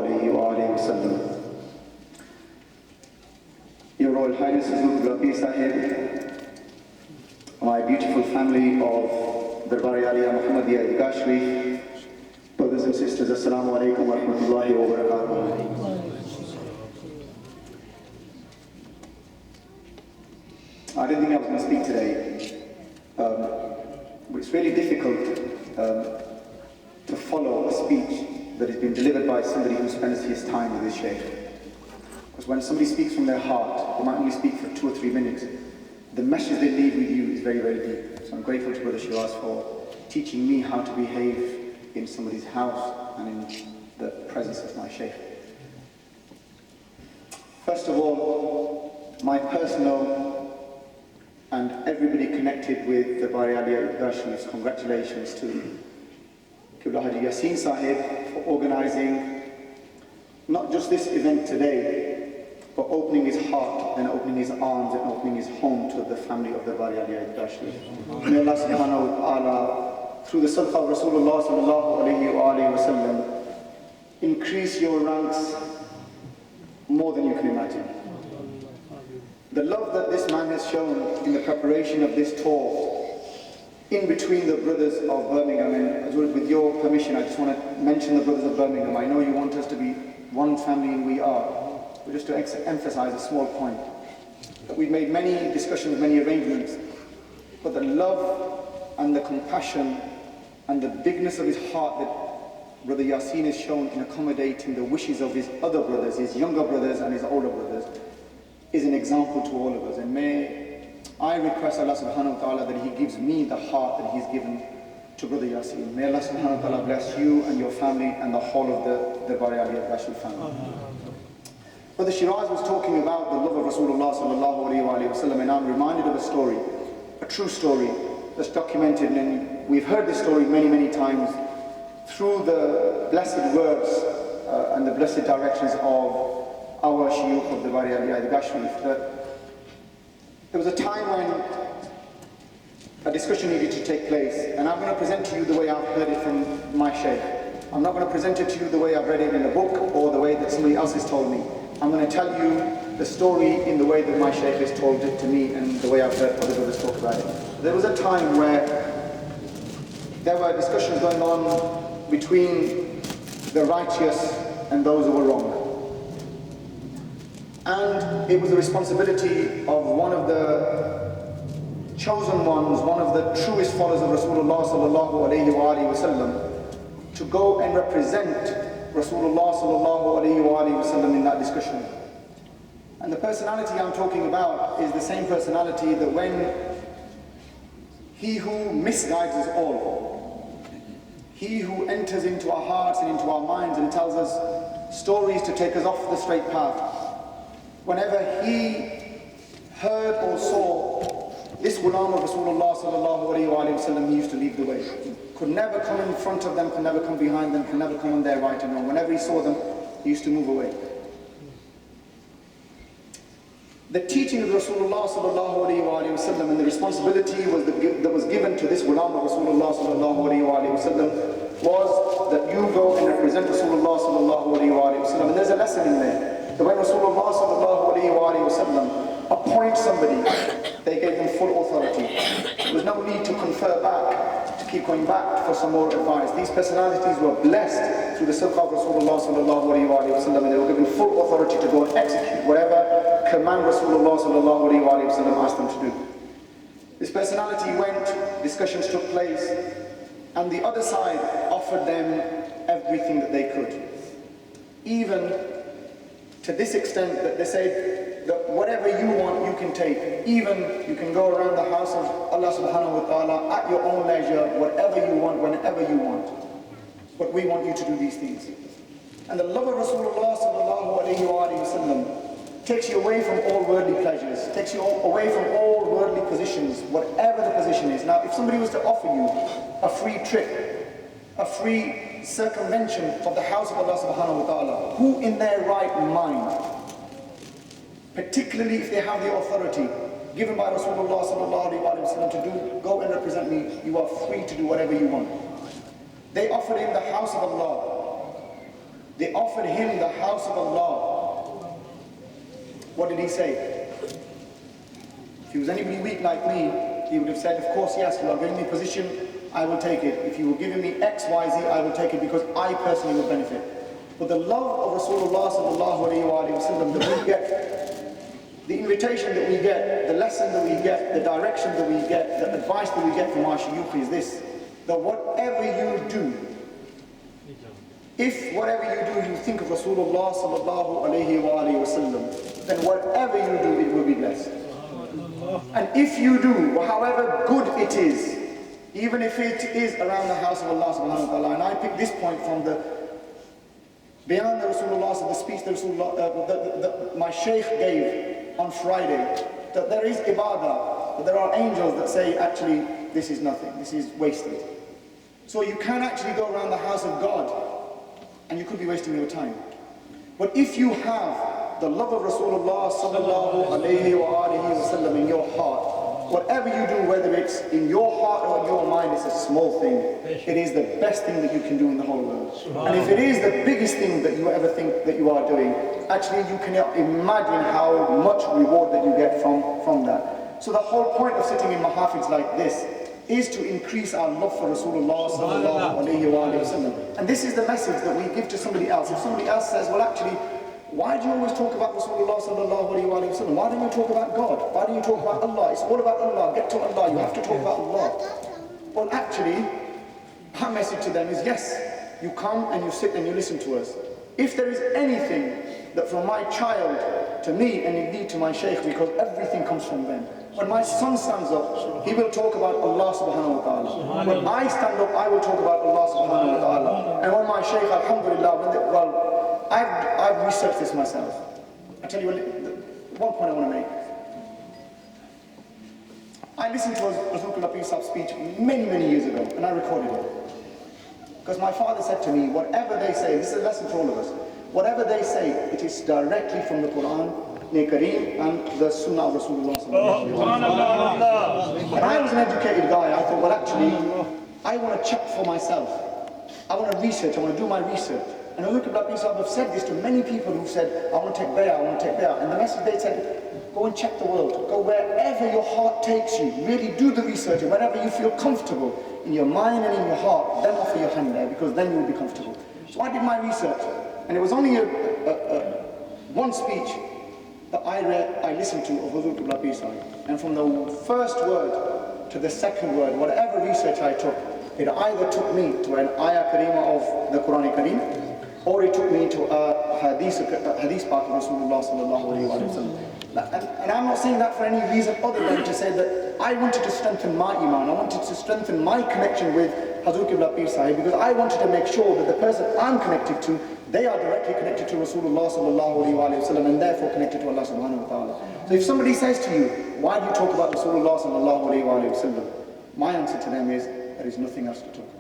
alayhi wa alihi wa sallam. Your Royal Highness Hazrat Sahib, my beautiful family of Darbari Aliyah Muhammadiyya Eidgah Sharif, brothers and sisters, Assalamu alaikum wa rahmatullahi wa barakatuh. I didn't think I was going to speak today, but it's really difficult to follow a speech that has been delivered by somebody who spends his time with his Shaykh. Because when somebody speaks from their heart, they might only speak for 2 or 3 minutes. The message they leave with you is very, very deep. So I'm grateful to Brother Shiraz for teaching me how to behave in somebody's house and in the presence of my Shaykh. First of all, my personal and everybody connected with the Bari Aliyah Eidgah Sharif's congratulations to Qibla Haji Yassin Sahib for organising not just this event today, but opening his heart and opening his arms and opening his home to the family of the Bari Aliyah Eidgah Sharif. May Allah subhanahu wa ta'ala, through the sadaqah of Rasulullah sallallahu alayhi wa sallam, increase your ranks more than you can imagine. The love that this man has shown in the preparation of this tour, in between the brothers of Birmingham, and with your permission, I just want to mention the brothers of Birmingham. I know you want us to be one family, and we are. But just to emphasize a small point, that we've made many discussions, many arrangements, but the love and the compassion and the bigness of his heart that Brother Yassin has shown in accommodating the wishes of his other brothers, his younger brothers and his older brothers, is an example to all of us. And may I request Allah subhanahu wa ta'ala that He gives me the heart that He's given to Brother Yassin. May Allah subhanahu wa ta'ala bless you and your family and the whole of the Bari Aliyah Eidgah Sharif family. Brother Shiraz was talking about the love of Rasulullah sallallahu alayhi wa sallam, and I'm reminded of a story, a true story that's documented, and we've heard this story many, many times through the blessed words and the blessed directions of our shuyukh of the Bari Aliyah Eidgah Sharif. There was a time when a discussion needed to take place, and I'm going to present to you the way I've heard it from my Shaykh. I'm not going to present it to you the way I've read it in a book or the way that somebody else has told me. I'm going to tell you the story in the way that my Shaykh has told it to me and the way I've heard other brothers talk about it. There was a time where there were discussions going on between the righteous and those who were wrong. And it was the responsibility of one of the chosen ones, one of the truest followers of Rasulullah sallallahu alayhi wa sallam, to go and represent Rasulullah sallallahu alayhi wa sallam in that discussion. And the personality I'm talking about is the same personality that when he who misguides us all, he who enters into our hearts and into our minds and tells us stories to take us off the straight path, whenever he heard or saw this ghulam of Rasulullah sallallahu alayhi wa sallam, he used to lead the way. Could never come in front of them, could never come behind them, could never come on their right and wrong. Whenever he saw them, he used to move away. The teaching of Rasulullah sallallahu alayhi wa sallam and the responsibility that was given to this ghulam of Rasulullah sallallahu alayhi wa sallam was that you go and represent Rasulullah sallallahu alayhi wa sallam. And there's a lesson in there, that when Rasulullah sallallahu alayhi wa sallam appoints somebody, they gave them full authority. There was no need to confer back, to keep going back for some more advice. These personalities were blessed through the sadaqah of Rasulullah sallallahu alayhi wa sallam, and they were given full authority to go and execute whatever command Rasulullah sallallahu alayhi wa sallam asked them to do. This personality went, discussions took place, and the other side offered them everything that they could. Even to this extent that they said that whatever you want, you can take. Even you can go around the house of Allah subhanahu wa ta'ala at your own leisure, whatever you want, whenever you want. But we want you to do these things. And the love of Rasulullah sallallahu alayhi wa sallam takes you away from all worldly pleasures, takes you away from all worldly positions, whatever the position is. Now, if somebody was to offer you a free trip, a free circumvention of the house of Allah subhanahu wa ta'ala, who in their right mind, particularly if they have the authority given by Rasulullah sallallahu alayhi wa sallam to do, go and represent me, you are free to do whatever you want. They offered him the house of Allah, They offered him the house of Allah. What did he say? If he was anybody weak like me, he would have said, of course, yes, you are giving me a position, I will take it. If you were giving me X, Y, Z, I will take it because I personally will benefit. But the love of Rasulullah sallallahu alayhi wa sallam that we get, the invitation that we get, the lesson that we get, the direction that we get, the advice that we get from our shuyukh is this, that whatever you do, if whatever you do you think of Rasulullah sallallahu alayhi wa sallam, then whatever you do it will be blessed. And if you do, however good it is, even if it is around the house of Allah subhanahu wa ta'ala, and I pick this point from the beyond the Rasulullah, the speech that Rasulullah, my Shaykh gave on Friday, that there is ibadah, that there are angels that say actually this is nothing, this is wasted. So you can actually go around the house of God and you could be wasting your time. But if you have the love of Rasulullah sallallahu alayhi wa sallam in your heart, whatever you do, whether it's in your heart or in your mind, it's a small thing. It is the best thing that you can do in the whole world. And if it is the biggest thing that you ever think that you are doing, actually you cannot imagine how much reward that you get from that. So the whole point of sitting in mahafids like this is to increase our love for Rasulullah sallallahu alayhi wa sallam. And this is the message that we give to somebody else. If somebody else says, well actually, why do you always talk about Rasulullah sallallahu alayhi wa sallam? Why don't you talk about God? Why don't you talk about Allah? It's all about Allah. Get to Allah. You have to talk about Allah. Well, actually, our message to them is yes, you come and you sit and you listen to us. If there is anything that from my child to me and indeed to my Shaykh, because everything comes from them. When my son stands up, he will talk about Allah subhanahu wa ta'ala. When I stand up, I will talk about Allah subhanahu wa ta'ala. And when my Shaykh, alhamdulillah, I've researched this myself. I tell you one point I want to make. I listened to Rasulullah Sahib's speech many years ago, and I recorded it. Because my father said to me, whatever they say, this is a lesson for all of us, whatever they say, it is directly from the Quran, Kareem, and the Sunnah of Rasulullah. When I was an educated guy, I thought, well actually, I want to check for myself. I want to research, I want to do my research. And Rasulullah Sahib have said this to many people who said, I want to take bay'ah, I want to take bay'ah. And the message they said, go and check the world. Go wherever your heart takes you. Really do the research. And whenever you feel comfortable in your mind and in your heart, then offer your hand there, because then you will be comfortable. So I did my research. And it was only one speech that I listened to of Rasulullah Sahib. And from the first word to the second word, whatever research I took, it either took me to an ayah karima of the Quran Kareem, or it took me to a hadith paak of Rasulullah sallallahu alayhi wa sallam. And I'm not saying that for any reason other than to say that I wanted to strengthen my iman, I wanted to strengthen my connection with Hazrat Qibla Sahib, because I wanted to make sure that the person I'm connected to, they are directly connected to Rasulullah sallallahu alayhi wa sallam, and therefore connected to Allah subhanahu wa ta'ala. So if somebody says to you, why do you talk about Rasulullah sallallahu alayhi wa sallam? My answer to them is, there is nothing else to talk about.